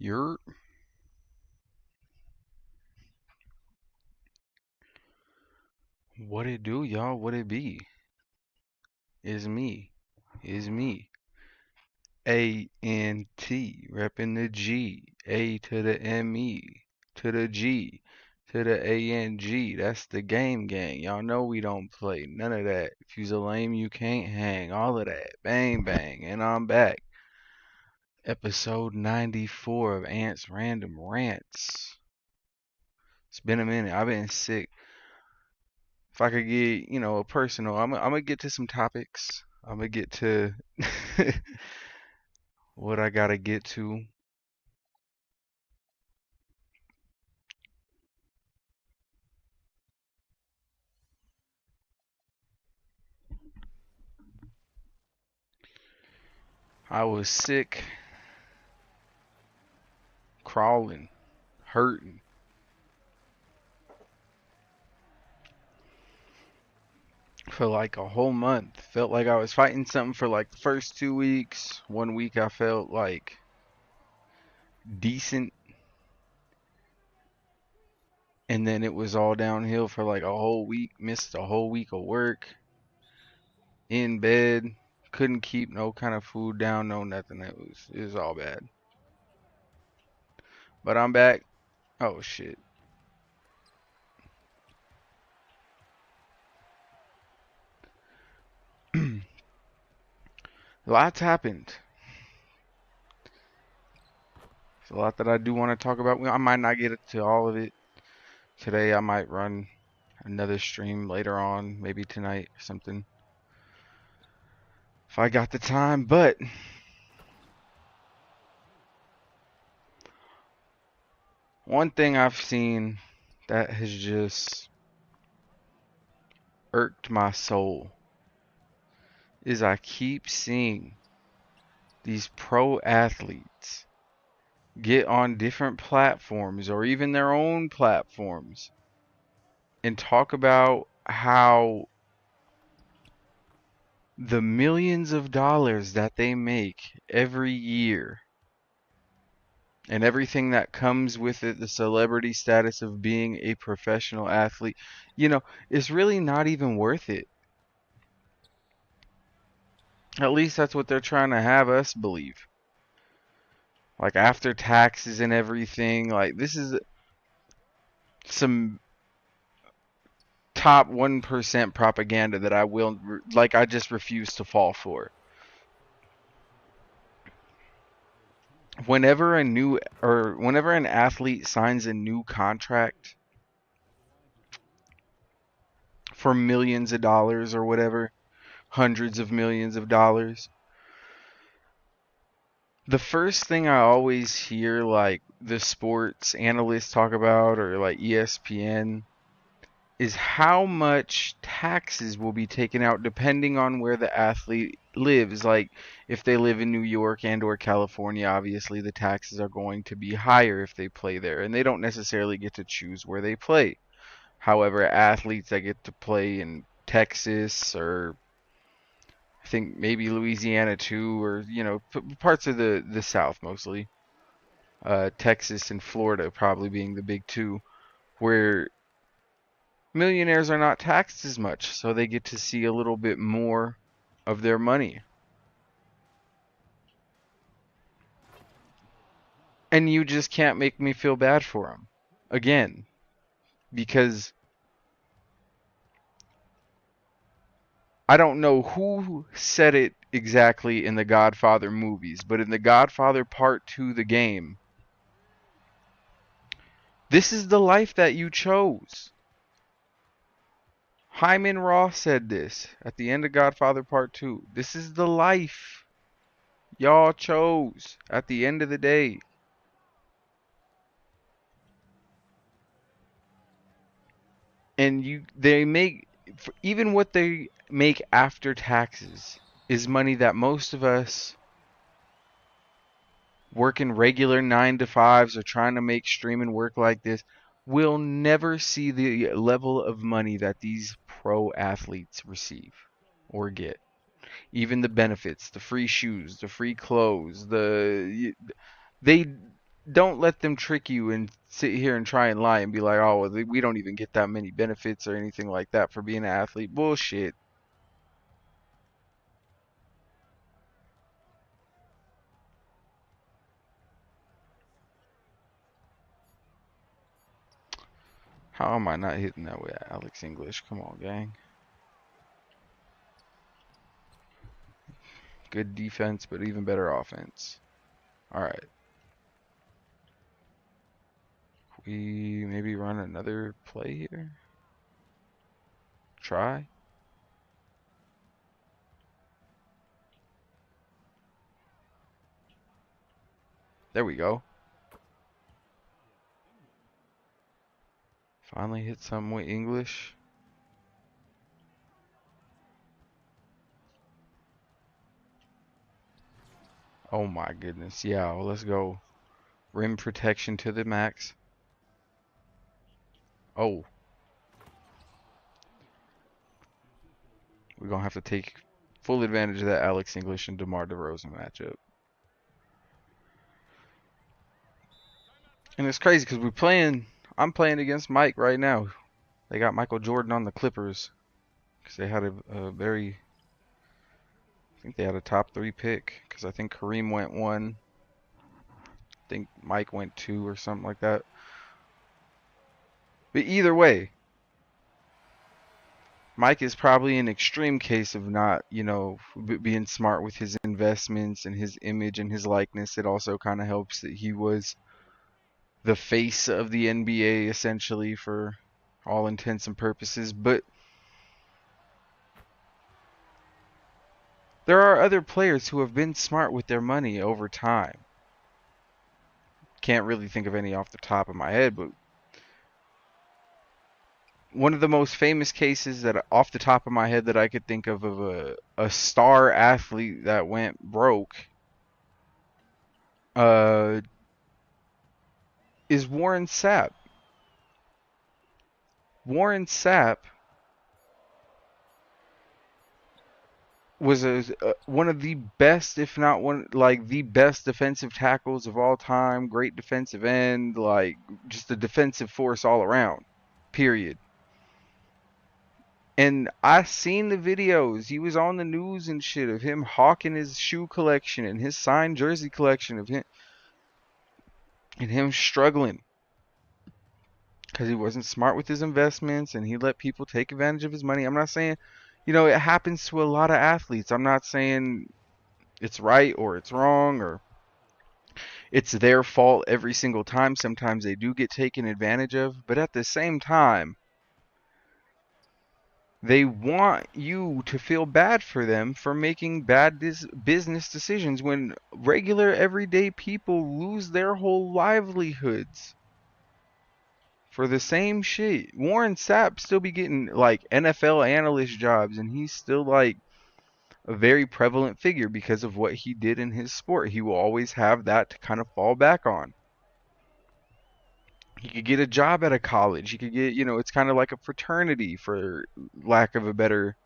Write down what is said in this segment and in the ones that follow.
You're what it do, y'all? What it be? Is me. Is me. A-N-T, repping the G. A to the M-E, to the G, to the A-N-G. That's the game gang. Y'all know we don't play none of that. If you's a lame, you can't hang. All of that. Bang, bang. And I'm back. Episode 94 of Ants Random Rants. It's been a minute. I've been sick. If I could get, a personal, I'm gonna get to some topics. I'm gonna get to what I gotta get to. I was sick, crawling, hurting for like a whole month. Felt like I was fighting something for like the first 2 weeks. 1 week I felt like decent, and then it was all downhill for like a whole week. Missed a whole week of work, in bed, couldn't keep no kind of food down, no nothing. It was all bad. But I'm back. Oh shit. Lots happened. There's a lot that I do want to talk about. I might not get to all of it today. I might run another stream later on, maybe tonight or something, if I got the time. But one thing I've seen that has just irked my soul is I keep seeing these pro athletes get on different platforms or even their own platforms and talk about how the millions of dollars that they make every year and everything that comes with it, the celebrity status of being a professional athlete, it's really not even worth it. At least that's what they're trying to have us believe. Like after taxes and everything, like this is some top 1% propaganda that I just refuse to fall for. Whenever an athlete signs a new contract for millions of dollars or whatever, hundreds of millions of dollars, the first thing I always hear like the sports analysts talk about or like ESPN is how much taxes will be taken out depending on where the athlete lives. Like if they live in New York and or California, obviously the taxes are going to be higher if they play there, and they don't necessarily get to choose where they play. However, athletes that get to play in Texas or I think maybe Louisiana too, or parts of the South mostly, Texas and Florida probably being the big two, where millionaires are not taxed as much, so they get to see a little bit more of their money. And you just can't make me feel bad for them. Again, because I don't know who said it exactly in the Godfather movies, but in the Godfather Part 2, the game, this is the life that you chose. Hyman Roth said this at the end of Godfather Part 2. This is the life y'all chose at the end of the day. And they make, even what they make after taxes is money that most of us working regular 9 to 5s or trying to make streaming work like this will never see the level of money that these pro athletes receive or get. Even the benefits, the free shoes, the free clothes, they don't let them trick you and sit here and try and lie and be like, oh, well, we don't even get that many benefits or anything like that for being an athlete. Bullshit. How am I not hitting that with Alex English? Come on, gang. Good defense, but even better offense. All right. We maybe run another play here. Try. There we go. Finally hit something with English. Oh my goodness. Yeah, well, let's go. Rim protection to the max. Oh. We're going to have to take full advantage of that Alex English and DeMar DeRozan matchup. And it's crazy because I'm playing against Mike right now. They got Michael Jordan on the Clippers because they had a very, I think they had a top 3 pick because I think Kareem went 1. I think Mike went 2 or something like that. But either way, Mike is probably an extreme case of not, being smart with his investments and his image and his likeness. It also kind of helps that he was the face of the NBA essentially for all intents and purposes. But there are other players who have been smart with their money over time. Can't really think of any off the top of my head, but one of the most famous cases that off the top of my head that I could think of a star athlete that went broke is Warren Sapp. Warren Sapp was one of the best, if not one, like the best defensive tackles of all time. Great defensive end, like just a defensive force all around. Period. And I seen the videos. He was on the news and shit of him hawking his shoe collection and his signed jersey collection of him and him struggling because he wasn't smart with his investments and he let people take advantage of his money. I'm not saying, it happens to a lot of athletes. I'm not saying it's right or it's wrong or it's their fault every single time. Sometimes they do get taken advantage of, but at the same time, they want you to feel bad for them for making bad business decisions when regular everyday people lose their whole livelihoods for the same shit. Warren Sapp still be getting like NFL analyst jobs and he's still like a very prevalent figure because of what he did in his sport. He will always have that to kind of fall back on. He could get a job at a college. He could get, it's kind of like a fraternity for lack of a better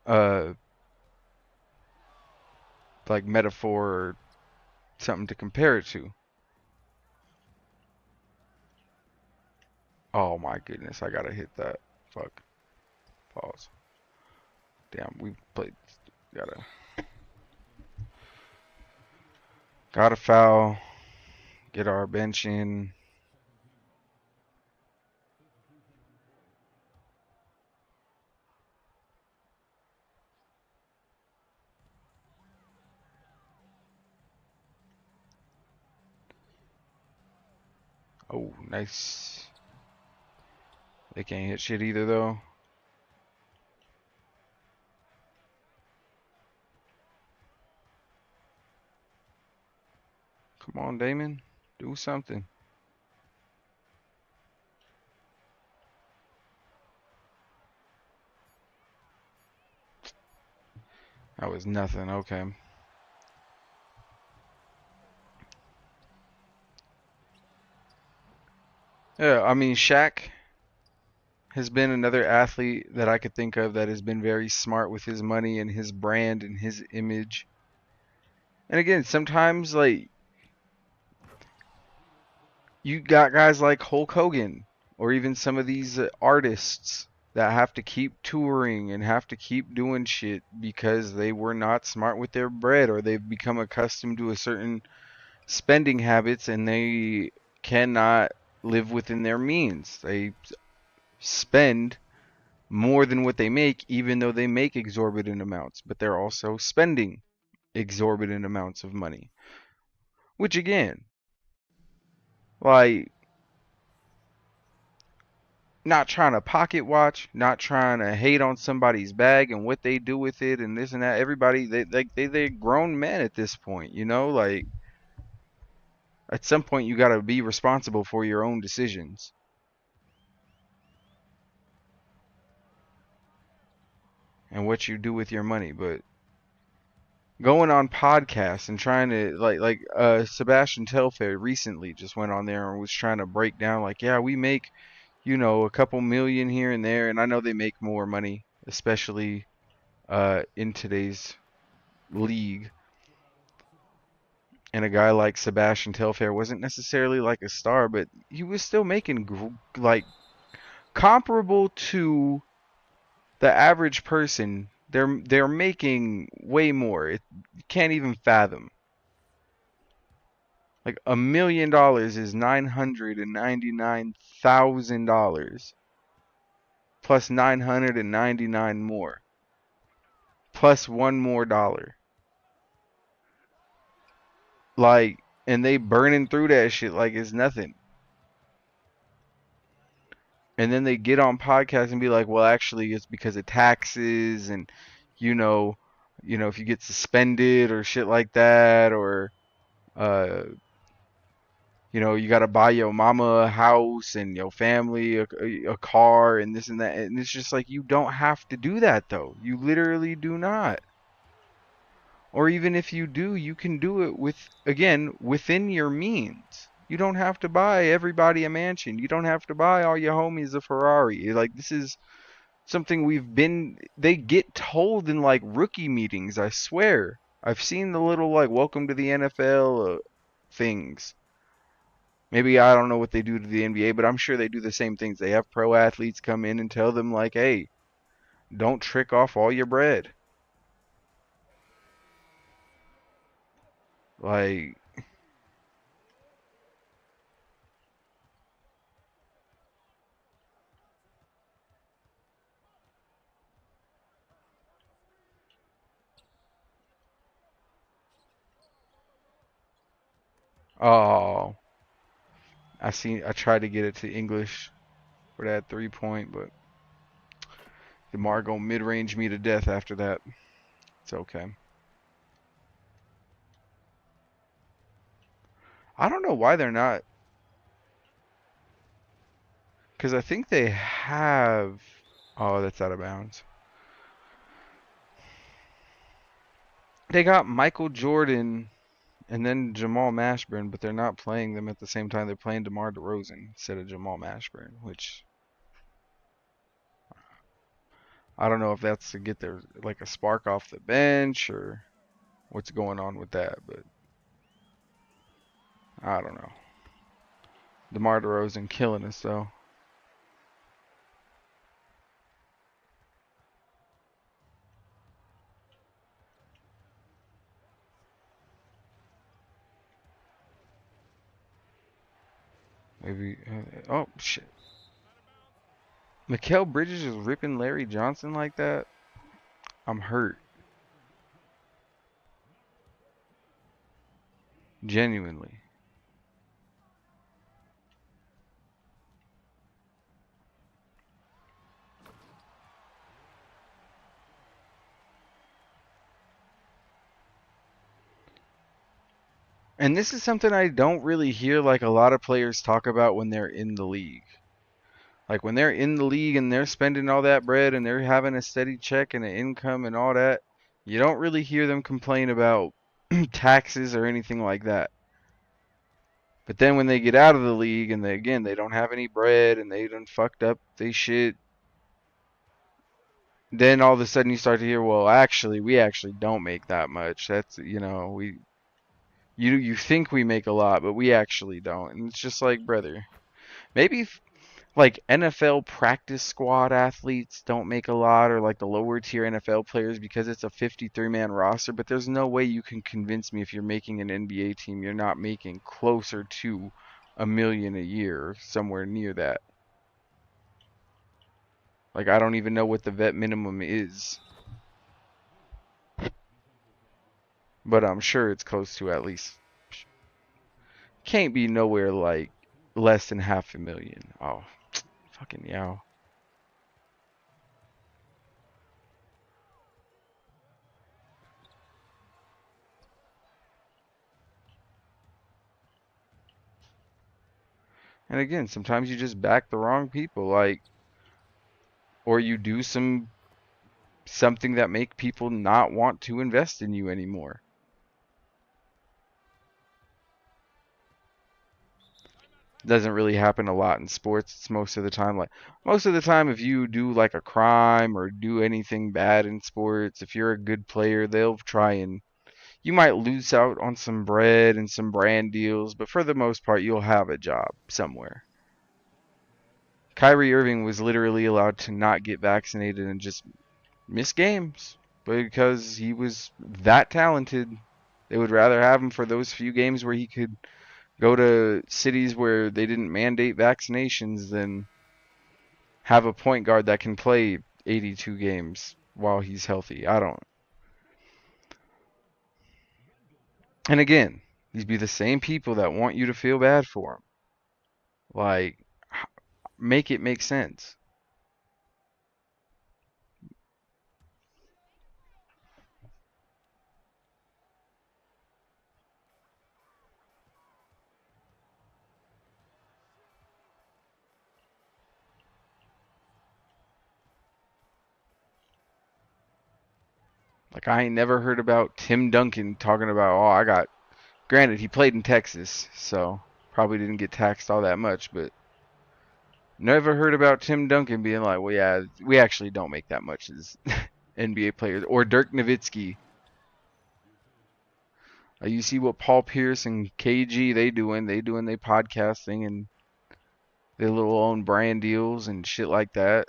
uh like metaphor or something to compare it to. Oh my goodness, I gotta hit that. Fuck. Pause. Damn, we played. Gotta foul. Get our bench in. Oh, nice. They can't hit shit either though. Come on, Damon. Do something. That was nothing. Okay. Yeah, I mean, Shaq has been another athlete that I could think of that has been very smart with his money and his brand and his image. And again, sometimes like You got guys like Hulk Hogan or even some of these artists that have to keep touring and have to keep doing shit because they were not smart with their bread or they've become accustomed to a certain spending habits and they cannot live within their means. They spend more than what they make, even though they make exorbitant amounts, but they're also spending exorbitant amounts of money. Which again, like, not trying to pocket watch, not trying to hate on somebody's bag and what they do with it and this and that. Everybody, they're grown men at this point, you know. Like at some point, you got to be responsible for your own decisions and what you do with your money. But going on podcasts and trying to Sebastian Telfair recently just went on there and was trying to break down like, yeah, we make, you know, a couple million here and there, and I know they make more money, especially in today's league. And a guy like Sebastian Telfair wasn't necessarily like a star, but he was still making like comparable to the average person. They're making way more. You can't even fathom. Like $1 million is $999,000 plus 999 more plus one more dollar. Like, and they burning through that shit like it's nothing. And then they get on podcasts and be like, well, actually, it's because of taxes and, you know, if you get suspended or shit like that, or, uh, you got to buy your mama a house and your family a car and this and that. And it's just like, you don't have to do that, though. You literally do not. Or even if you do, you can do it again, within your means. You don't have to buy everybody a mansion. You don't have to buy all your homies a Ferrari. Like, this is something they get told in like rookie meetings, I swear. I've seen the little like welcome to the NFL things. Maybe I don't know what they do to the NBA, but I'm sure they do the same things. They have pro athletes come in and tell them like, "Hey, don't trick off all your bread." Like, oh, I tried to get it to English for that 3 point, but DeMar gonna mid-range me to death after that. It's okay. I don't know why they're not, because I think they have. Oh, that's out of bounds. They got Michael Jordan and then Jamal Mashburn, but they're not playing them at the same time. They're playing DeMar DeRozan instead of Jamal Mashburn, which I don't know if that's to get their like a spark off the bench or what's going on with that, but I don't know. DeMar DeRozan killing us though. Maybe. Oh shit. Mikal Bridges is ripping Larry Johnson like that. I'm hurt. Genuinely. And this is something I don't really hear like a lot of players talk about when they're in the league. Like when they're in the league and they're spending all that bread and they're having a steady check and an income and all that, you don't really hear them complain about taxes or anything like that. But then when they get out of the league and they don't have any bread and they done fucked up they shit, then all of a sudden you start to hear, well, actually, we actually don't make that much. That's, You think we make a lot, but we actually don't. And it's just like, brother, maybe like NFL practice squad athletes don't make a lot, or like the lower tier NFL players because it's a 53-man roster, but there's no way you can convince me if you're making an NBA team, you're not making closer to $1 million a year or somewhere near that. Like, I don't even know what the vet minimum is, but I'm sure it's close to at least. Can't be nowhere like less than half a million. Oh, fucking yow. And again, sometimes you just back the wrong people, like, or you do something that make people not want to invest in you anymore. Doesn't really happen a lot in sports. It's most of the time like most of the time if you do like a crime or do anything bad in sports, if you're a good player, they'll try and you might lose out on some bread and some brand deals, but for the most part you'll have a job somewhere. Kyrie Irving was literally allowed to not get vaccinated and just miss games because he was that talented. They would rather have him for those few games where he could go to cities where they didn't mandate vaccinations than have a point guard that can play 82 games while he's healthy. I don't. And again, these be the same people that want you to feel bad for him. Like, make it make sense. Like, I ain't never heard about Tim Duncan talking about, oh, I got. Granted, he played in Texas, so probably didn't get taxed all that much, but never heard about Tim Duncan being like, well, yeah, we actually don't make that much as NBA players. Or Dirk Nowitzki. You see what Paul Pierce and KG they doing? They doing their podcasting and their little own brand deals and shit like that.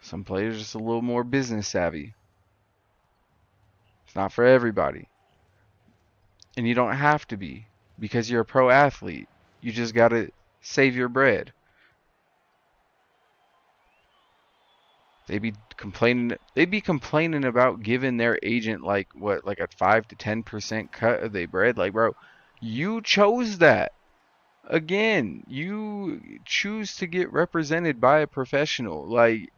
Some players just a little more business savvy. It's not for everybody. And you don't have to be because you're a pro athlete. You just got to save your bread. They'd be complaining about giving their agent like what, like a 5 to 10% cut of their bread. Like, bro, you chose that. Again, you choose to get represented by a professional. Like,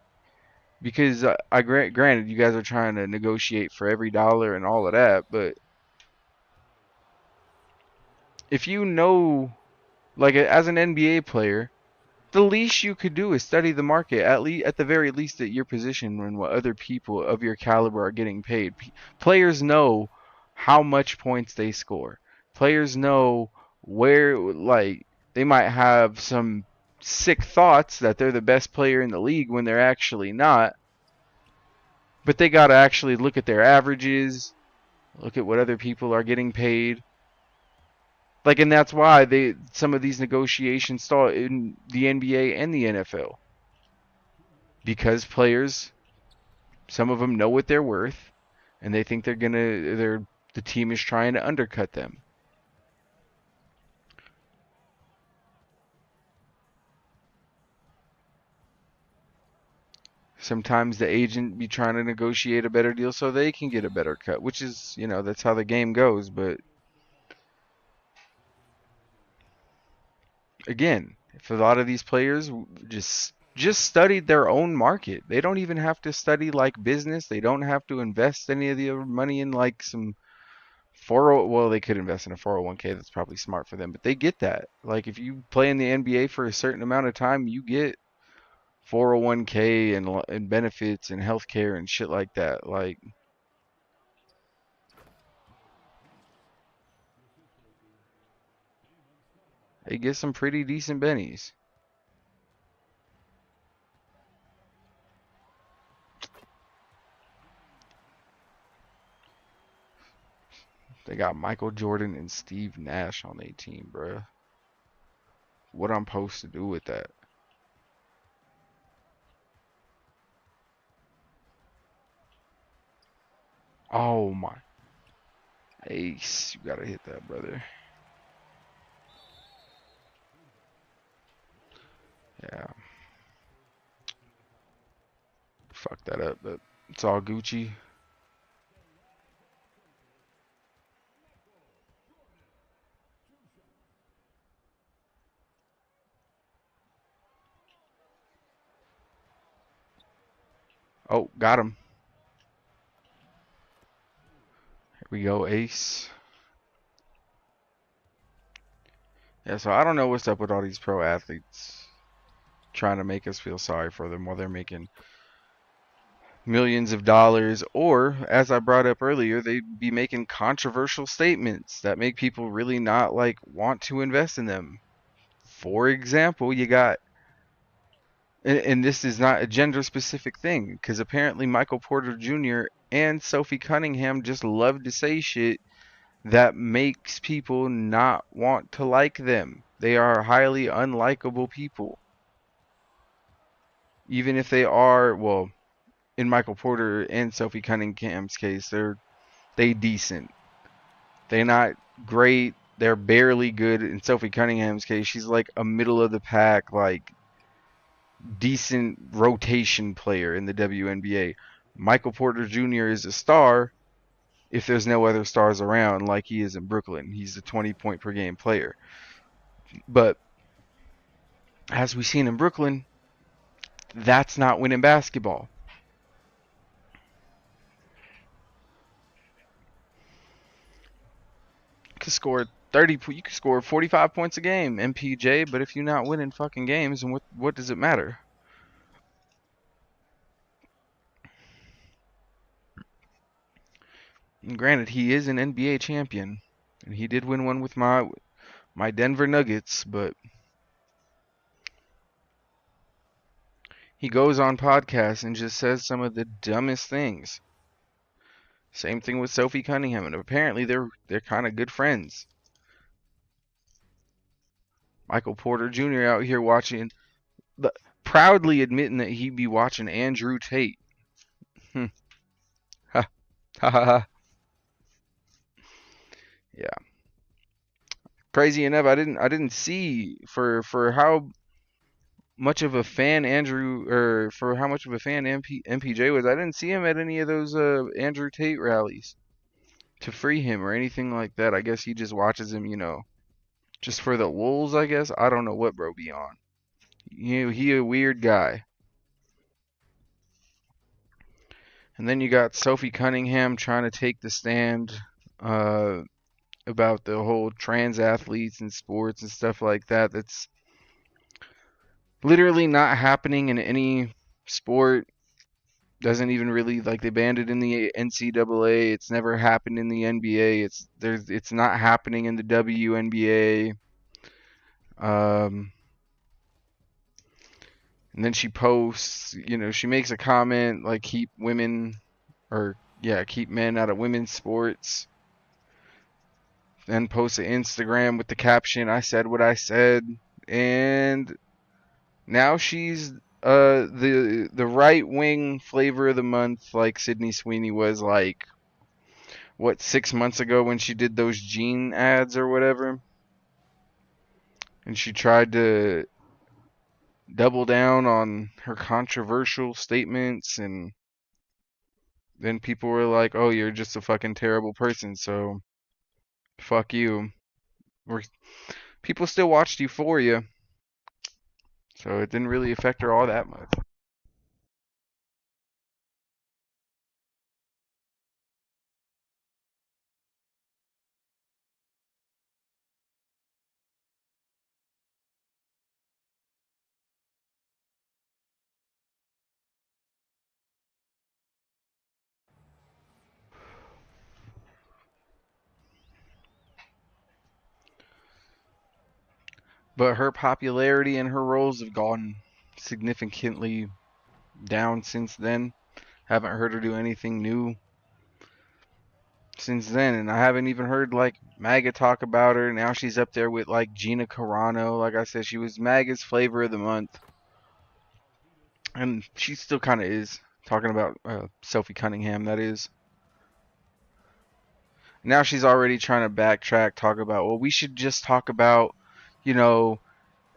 because granted, you guys are trying to negotiate for every dollar and all of that, but if you know, like as an NBA player, the least you could do is study the market at the very least at your position and what other people of your caliber are getting paid. Players know how much points they score. Players know where, like, they might have some sick thoughts that they're the best player in the league when they're actually not, but they got to actually look at their averages, look at what other people are getting paid. Like, and that's why some of these negotiations stall in the NBA and the NFL because players, some of them know what they're worth, and they think the team is trying to undercut them. Sometimes the agent be trying to negotiate a better deal so they can get a better cut, which is, that's how the game goes. But again, if a lot of these players just studied their own market, they don't even have to study like business. They don't have to invest any of the money in like some 40, well, they could invest in a 401k. That's probably smart for them, but they get that. Like, if you play in the NBA for a certain amount of time, you get 401k and benefits and healthcare and shit like that. Like, they get some pretty decent bennies. They got Michael Jordan and Steve Nash on their team, bruh. What I'm supposed to do with that? Oh my. Ace, you gotta hit that, brother. Yeah. Fuck that up, but it's all Gucci. Oh, got him. Here we go, Ace. Yeah, so I don't know what's up with all these pro athletes trying to make us feel sorry for them while they're making millions of dollars, or as I brought up earlier, they be making controversial statements that make people really not like want to invest in them. For example, you got, and this is not a gender specific thing, because apparently Michael Porter Jr. and Sophie Cunningham just love to say shit that makes people not want to like them. They are highly unlikable people. Even if they are, well, in Michael Porter and Sophie Cunningham's case, they decent. They're not great. They're barely good. In Sophie Cunningham's case, she's like a middle of the pack, like decent rotation player in the WNBA. Michael Porter Jr. is a star if there's no other stars around, like he is in Brooklyn. He's a 20-point per game player. But as we've seen in Brooklyn, that's not winning basketball. You could score 30. You could score 45 points a game, MPJ. But if you're not winning fucking games, then what does it matter? And granted, he is an NBA champion, and he did win one with my Denver Nuggets. But he goes on podcasts and just says some of the dumbest things. Same thing with Sophie Cunningham, and apparently they're kind of good friends. Michael Porter Jr. out here watching, proudly admitting that he'd be watching Andrew Tate. Hmm. Ha ha ha ha. Yeah. Crazy enough, I didn't see for how much of a fan Andrew or for how much of a fan MPJ was. I didn't see him at any of those Andrew Tate rallies to free him or anything like that. I guess he just watches him, just for the lulz. I guess I don't know what bro be on. He a weird guy. And then you got Sophie Cunningham trying to take the stand uh, about the whole trans athletes and sports and stuff like that. That's literally not happening in any sport. Doesn't even really like they banned it in the NCAA. It's never happened in the NBA. It's not happening in the WNBA. Um, and then she posts, she makes a comment like keep women or yeah, keep men out of women's sports. Then posts an Instagram with the caption, I said what I said. And now she's the right wing flavor of the month, like Sydney Sweeney was like what 6 months ago when she did those jean ads or whatever, and she tried to double down on her controversial statements, and then people were like, "Oh, you're just a fucking terrible person, so fuck you." We're, people still watched Euphoria, so it didn't really affect her all that much. But her popularity and her roles have gone significantly down since then. Haven't heard her do anything new. since then, and I haven't even heard like MAGA talk about her. Now she's up there with like Gina Carano. Like I said, she was MAGA's flavor of the month, and she still kind of is. Talking about Sophie Cunningham, that is. Now she's already trying to backtrack, talk about, well, we should just talk about, you know,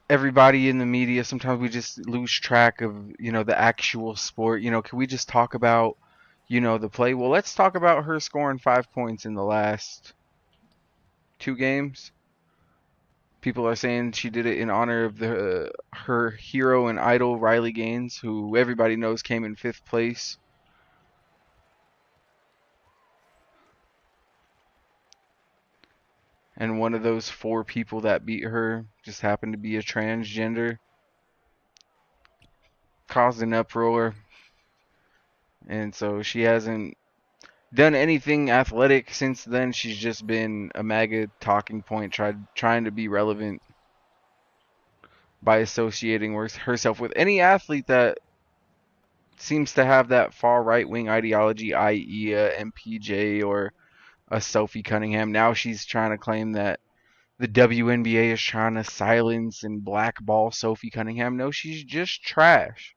everybody in the media. Sometimes we just lose track of, the actual sport. Can we just talk about, the play? Well, let's talk about her scoring 5 points in the last two games. People are saying she did it in honor of her hero and idol Riley Gaines, who everybody knows came in fifth place. And one of those four people that beat her just happened to be a transgender. Caused an uproar. And so she hasn't done anything athletic since then. She's just been a MAGA talking point, trying to be relevant by associating herself with any athlete that seems to have that far right wing ideology, i.e., a MPJ or a Sophie Cunningham. Now she's trying to claim that the WNBA is trying to silence and blackball Sophie Cunningham. No, she's just trash.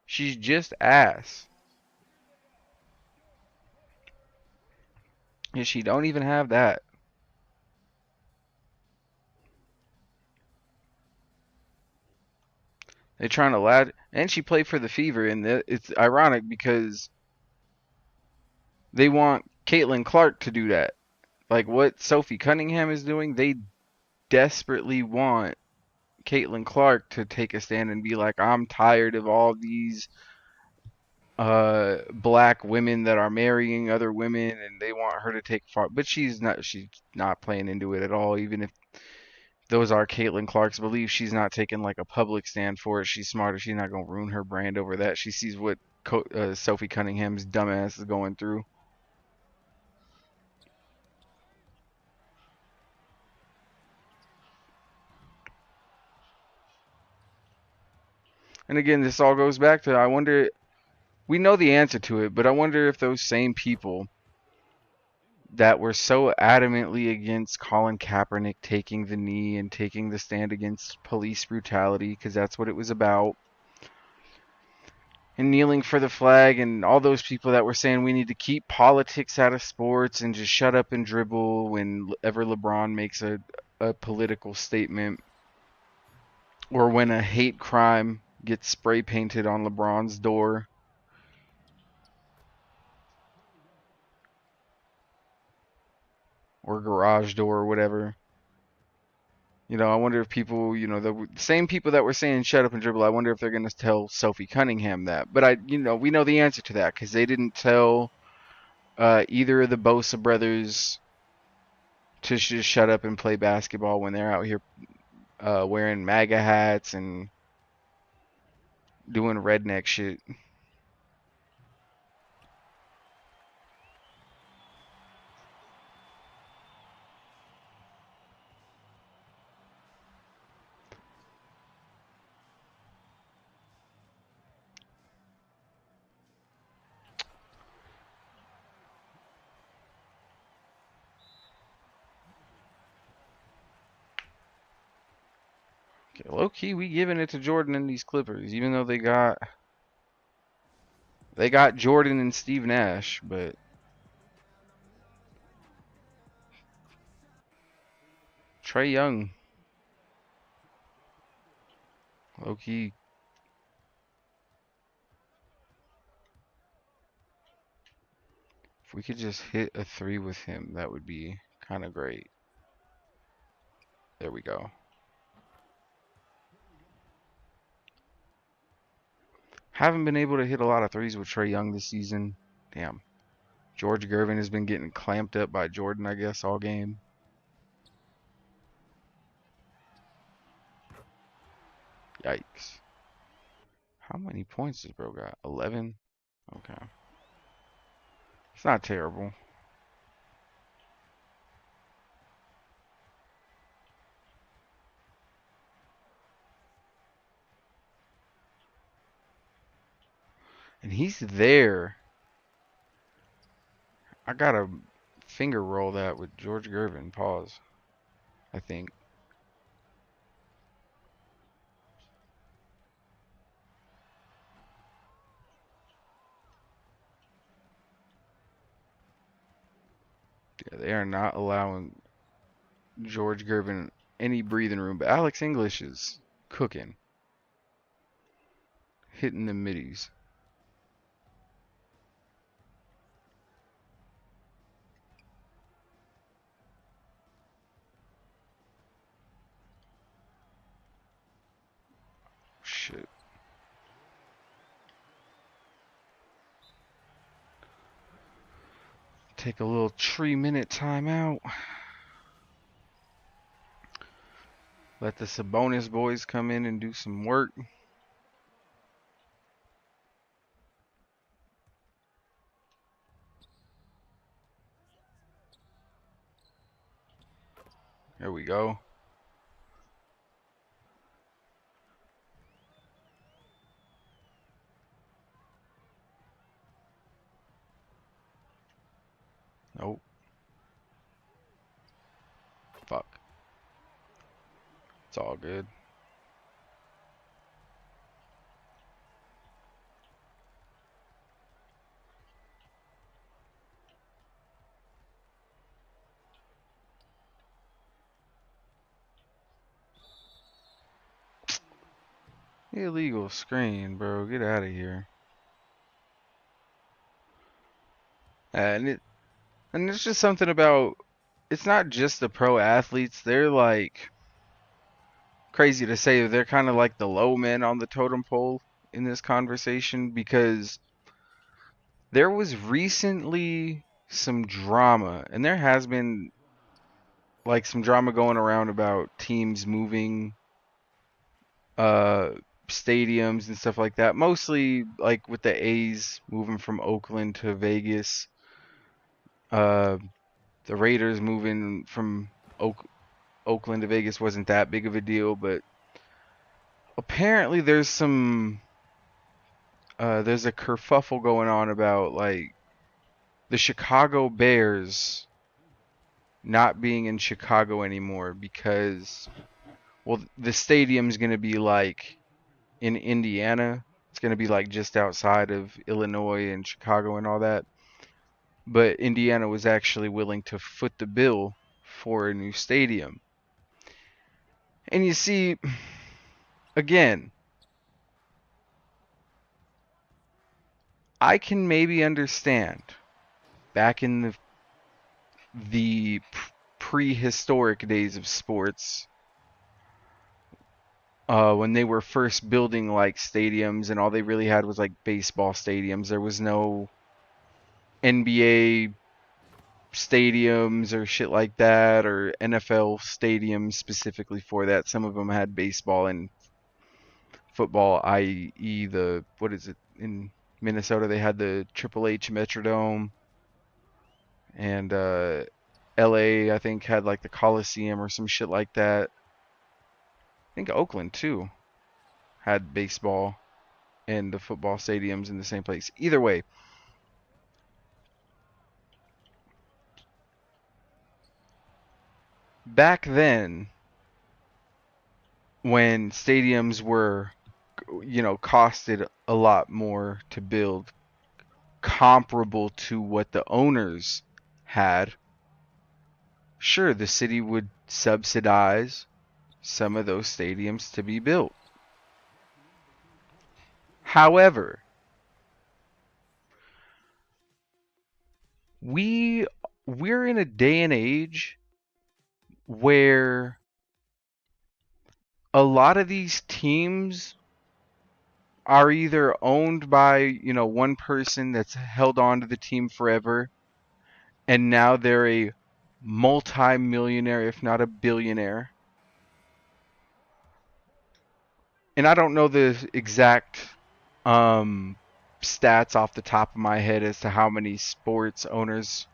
She's just ass. And she don't even have that. They're trying to lad, and she played for the Fever, and it's ironic because they want Caitlin Clark to do that. Like what Sophie Cunningham is doing, they desperately want Caitlin Clark to take a stand and be like, I'm tired of all these black women that are marrying other women, and they want her to take part. But she's not playing into it at all. Even if those are Caitlin Clark's beliefs, she's not taking like a public stand for it. She's smarter. She's not gonna ruin her brand over that. She sees what Sophie Cunningham's dumbass is going through. And again, this all goes back to, I wonder, we know the answer to it, but I wonder if those same people that were so adamantly against Colin Kaepernick taking the knee and taking the stand against police brutality, because that's what it was about, and kneeling for the flag, and all those people that were saying we need to keep politics out of sports and just shut up and dribble whenever LeBron makes a political statement, or when a hate crime gets spray painted on LeBron's door, or garage door, or whatever. I wonder if people, the same people that were saying shut up and dribble, I wonder if they're going to tell Sophie Cunningham that. But we know the answer to that because they didn't tell either of the Bosa brothers to just shut up and play basketball when they're out here wearing MAGA hats and doing redneck shit. Okay, low key, we giving it to Jordan and these Clippers, even though they got Jordan and Steve Nash, but Trae Young, low key. If we could just hit a three with him, that would be kind of great. There we go. Haven't been able to hit a lot of threes with Trae Young this season. Damn. George Gervin has been getting clamped up by Jordan, I guess, all game. Yikes. How many points does bro got? 11? Okay. It's not terrible. And he's there. I got a finger roll that with George Gervin. Pause. I think. Yeah, they are not allowing George Gervin any breathing room. But Alex English is cooking. Hitting the middies. Shit. Take a little 3-minute timeout. Let the Sabonis boys come in and do some work. There we go. Nope. Fuck. It's all good. Illegal screen, bro. Get out of here. And it's just something about, it's not just the pro athletes. They're like, crazy to say, they're kind of like the low men on the totem pole in this conversation, because there was recently some drama, and there has been like some drama going around about teams moving uh stadiums and stuff like that. Mostly like with the A's moving from Oakland to Vegas. Uh the Raiders moving from Oakland to Vegas wasn't that big of a deal, but apparently there's a kerfuffle going on about like the Chicago Bears not being in Chicago anymore because, well, the stadium's going to be like in Indiana. It's going to be like just outside of Illinois and Chicago and all that. But Indiana was actually willing to foot the bill for a new stadium. And you see, again, I can maybe understand back in the prehistoric days of sports, when they were first building like stadiums and all they really had was like baseball stadiums. There was no NBA stadiums or shit like that, or NFL stadiums specifically for that. Some of them had baseball and football, i.e. the, what is it, in Minnesota they had the Triple H Metrodome, and LA I think had like the Coliseum or some shit like that. I think Oakland too had baseball and the football stadiums in the same place. Either way, back then when stadiums were, costed a lot more to build, comparable to what the owners had, sure, the city would subsidize some of those stadiums to be built. However, we're in a day and age where a lot of these teams are either owned by, one person that's held on to the team forever, and now they're a multi-millionaire, if not a billionaire. And I don't know the exact stats off the top of my head as to how many sports owners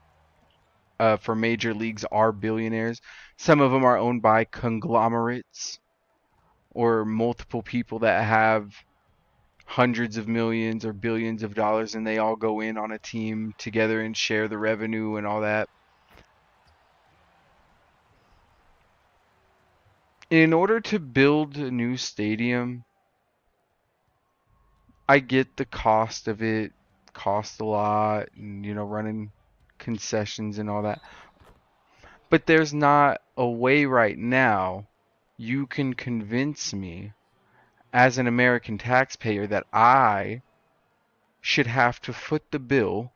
for major leagues are billionaires. Some of them are owned by conglomerates or multiple people that have hundreds of millions or billions of dollars, and they all go in on a team together and share the revenue and all that. In order to build a new stadium, I get the cost of it, cost a lot, and running concessions and all that. But there's not a way right now you can convince me as an American taxpayer that I should have to foot the bill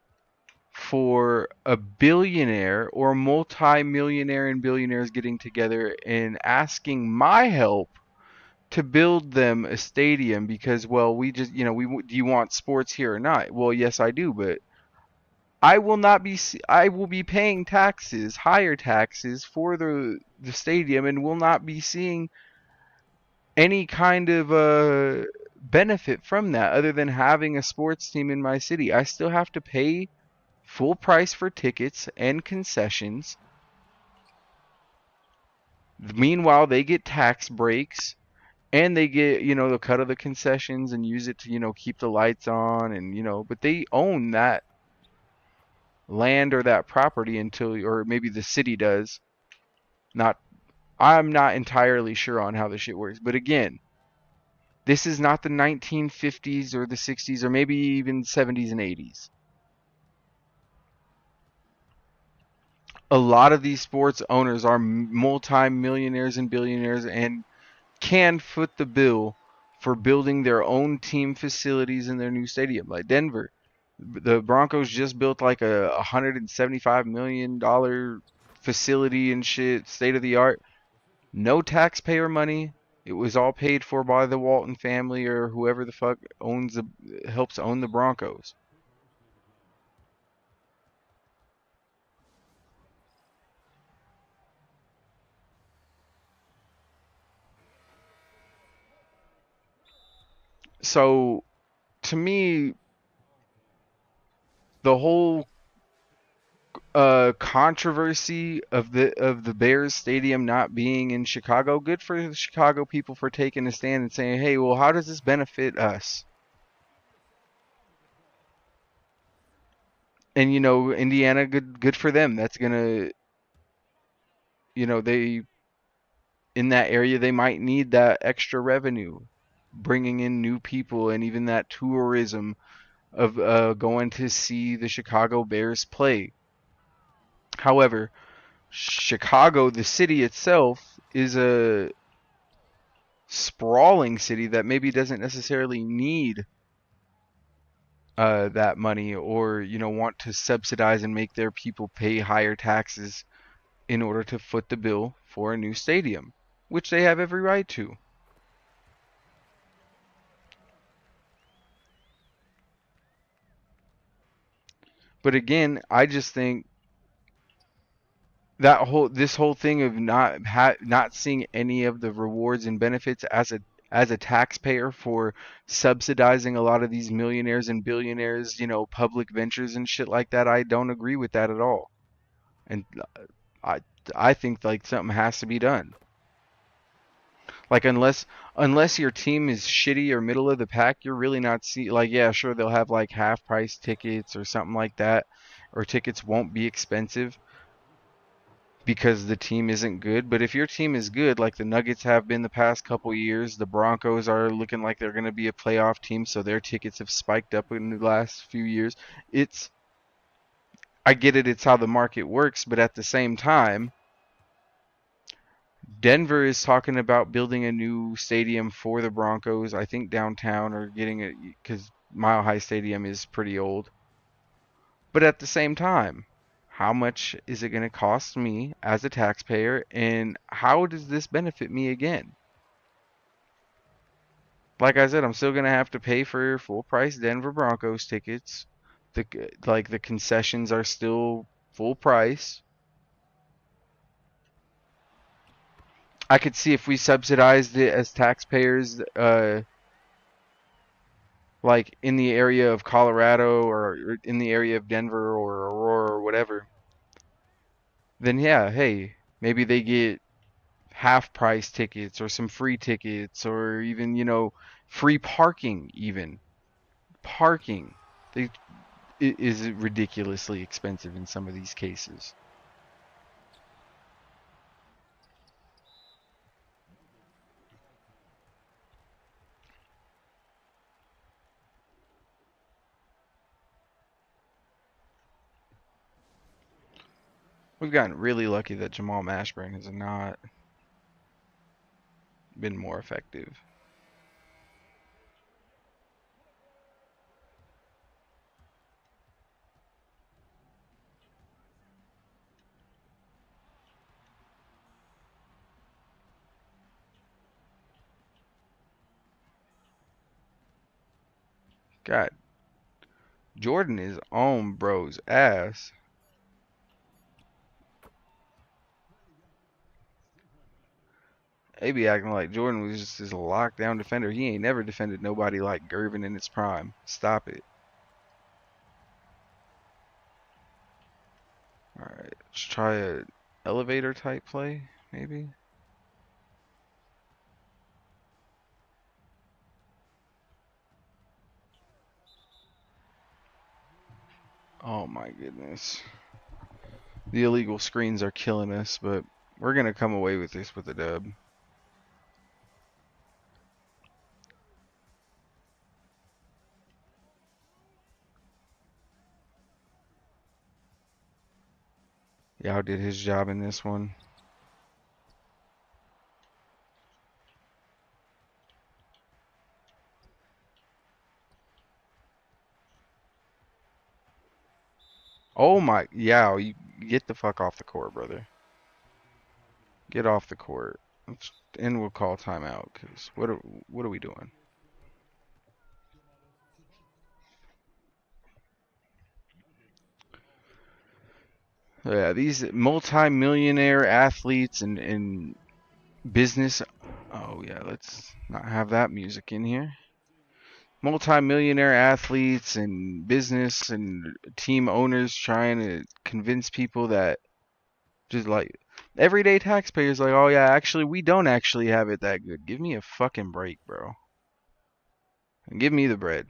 for a billionaire or multi-millionaire and billionaires getting together and asking my help to build them a stadium because, well, we just, do you want sports here or not? Well, yes, I do, but I will be paying taxes, higher taxes for the stadium, and will not be seeing any kind of benefit from that other than having a sports team in my city. I still have to pay full price for tickets and concessions. Meanwhile, they get tax breaks and they get, the cut of the concessions and use it to, keep the lights on and, but they own that land or that property until, or maybe the city does. Not, I'm not entirely sure on how the shit works. But again, this is not the 1950s or the 60s or maybe even 70s and 80s. A lot of these sports owners are multi-millionaires and billionaires and can foot the bill for building their own team facilities in their new stadium. Like Denver, the Broncos just built like a $175 million facility and shit, state of the art. No taxpayer money. It was all paid for by the Walton family or whoever the fuck helps own the Broncos. So to me, the whole controversy of the Bears stadium not being in Chicago, good for the Chicago people for taking a stand and saying, "Hey, well, how does this benefit us?" And Indiana, good for them. That's gonna, they in that area they might need that extra revenue, bringing in new people and even that tourism of going to see the Chicago Bears play. However, Chicago, the city itself, is a sprawling city that maybe doesn't necessarily need that money or want to subsidize and make their people pay higher taxes in order to foot the bill for a new stadium, which they have every right to. But again, I just think that this whole thing of not seeing any of the rewards and benefits as a taxpayer for subsidizing a lot of these millionaires and billionaires, public ventures and shit like that, I don't agree with that at all. And I I think like something has to be done. Like unless your team is shitty or middle of the pack, you're really not like, yeah, sure, they'll have like half price tickets or something like that, or tickets won't be expensive because the team isn't good. But if your team is good, like the Nuggets have been the past couple years, the Broncos are looking like they're going to be a playoff team, so their tickets have spiked up in the last few years. It's I get it, it's how the market works, but at the same time, Denver is talking about building a new stadium for the Broncos, I think downtown, or getting it because Mile High Stadium is pretty old. But at the same time, how much is it going to cost me as a taxpayer, and how does this benefit me again? Like I said, I'm still going to have to pay for full price Denver Broncos tickets. The the concessions are still full price. I could see if we subsidized it as taxpayers, like in the area of Colorado or in the area of Denver or Aurora or whatever, then yeah, hey, maybe they get half price tickets or some free tickets or even, free parking even. Parking they, is ridiculously expensive in some of these cases. We've gotten really lucky that Jamal Mashburn has not been more effective. God, Jordan is on bro's ass. They be acting like Jordan was just this lockdown defender. He ain't never defended nobody like Gervin in its prime. Stop it. Alright, let's try a elevator type play, maybe. Oh my goodness. The illegal screens are killing us, but we're gonna come away with this with a dub. Yao did his job in this one. Oh my, Yao, you get the fuck off the court, brother. Get off the court. And we'll call timeout, because what are we doing? Yeah, these multi-millionaire athletes and business. Oh yeah, let's not have that music in here. Multi-millionaire athletes and business and team owners trying to convince people that just like everyday taxpayers like, oh yeah, actually we don't actually have it that good. Give me a fucking break, bro. And give me the bread.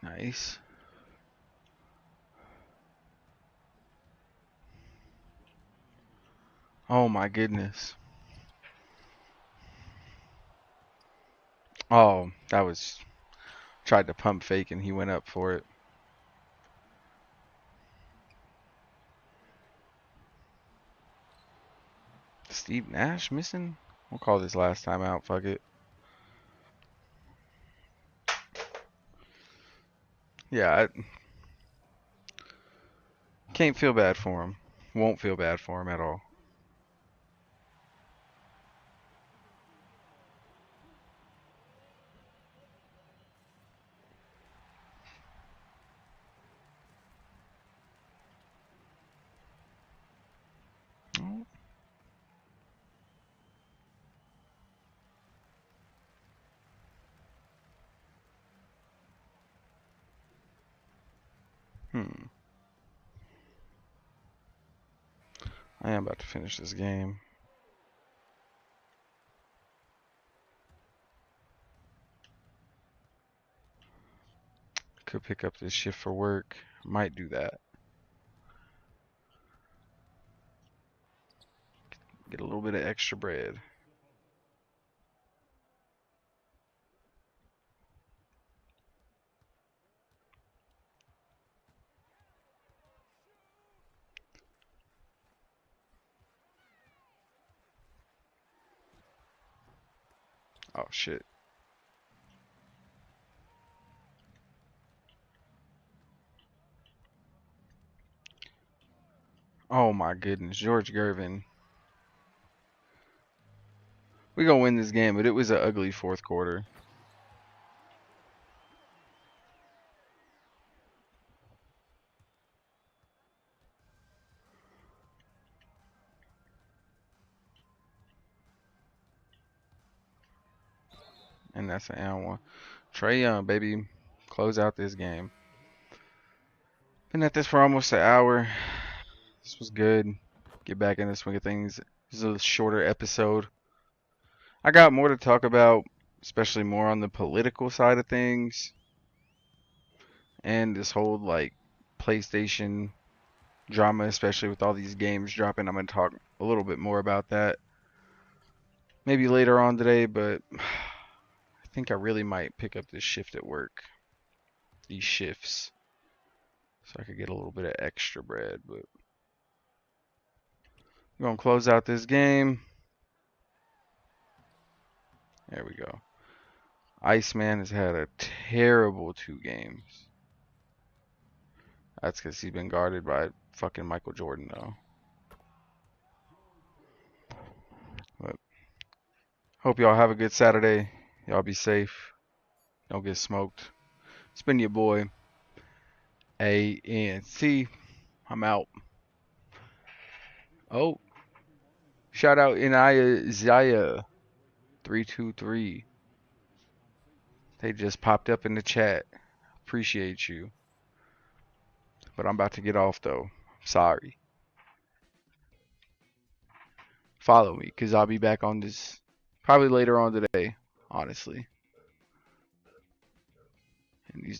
Nice. Oh my goodness. Oh, that was tried to pump fake and he went up for it. Steve Nash missing? We'll call this last time out. Fuck it. Yeah, I can't feel bad for him. Won't feel bad for him at all. Oh, hmm. I am about to finish this game. Could pick up this shift for work. Might do that. Get a little bit of extra bread. Oh shit. Oh my goodness. George Gervin. We gonna win this game, but it was an ugly fourth quarter. And that's an and one. Trae Young, baby. Close out this game. Been at this for almost an hour. This was good. Get back in the swing of things. This is a shorter episode. I got more to talk about, especially more on the political side of things. And this whole like PlayStation drama, especially with all these games dropping. I'm going to talk a little bit more about that maybe later on today, but I think I really might pick up this shift at work. These shifts. So I could get a little bit of extra bread, but we're going to close out this game. There we go. Iceman has had a terrible 2 games. That's because he's been guarded by fucking Michael Jordan, though. But hope y'all have a good Saturday. Y'all be safe. Don't get smoked. It's been your boy, ANC. I'm out. Oh, shout out Inaya Zaya 323. They just popped up in the chat. Appreciate you. But I'm about to get off though. Sorry. Follow me because I'll be back on this probably later on today, honestly. And these